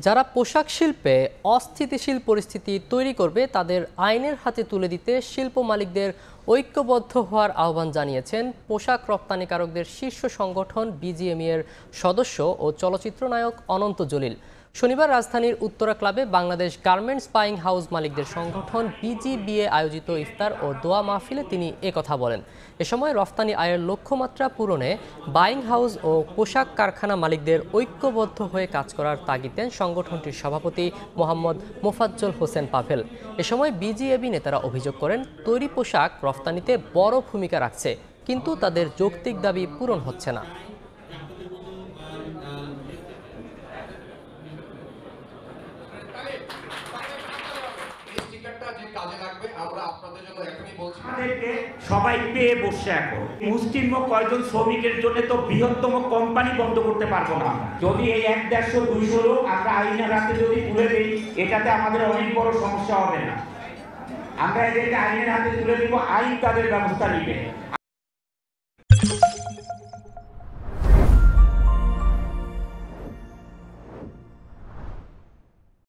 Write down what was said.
যারা পোশাক শিল্পে অস্থিতিশীল পরিস্থিতি তৈরি করবে তাদের আইনের হাতে তুলে দিতে শিল্প মালিকদের ঐক্যবদ্ধ হওয়ার আহ্বান জানিয়েছেন পোশাক রপ্তানিকারকদের শীর্ষ সংগঠন বিজিএমইএ এর সদস্য ও চলচ্চিত্র নায়ক অনন্ত জলিল। শনিবার রাজধানীর উত্তরা ক্লাবে বাংলাদেশ গার্মেন্টস বাইং হাউস মালিকদের সংগঠন বিজিবিএ আয়োজিত ইফতার ও দোয়া মাহফিলে তিনি একথা বলেন। এ সময় রফতানি আয়ের লক্ষ্যমাত্রা পূরণে বাইং হাউস ও পোশাক কারখানা মালিকদের ঐক্যবদ্ধ হয়ে কাজ করার তাগিদ দেন সংগঠনটির সভাপতি মোহাম্মদ মোফাজ্জল হোসেন পাভেল। এ সময় বিজিএবি নেতারা অভিযোগ করেন, তৈরি পোশাক রফতানিতে বড় ভূমিকা রাখছে, কিন্তু তাদের যৌক্তিক দাবি পূরণ হচ্ছে না। আমাদেরকে সবাই পেয়ে বসে এখন মুষ্টিমেয় কয়জন শ্রমিকের জন্য তো বৃহত্তম কোম্পানি বন্ধ করতে পারবো না। যদি এই 100-150-200 লোক আমরা আইনের হাতে যদি তুলে দিই, এটাতে আমাদের অনেক বড় সমস্যা হবে না। আমরা এদেরকে আইনের হাতে তুলে দিব, আইন তাদের ব্যবস্থা নিবে।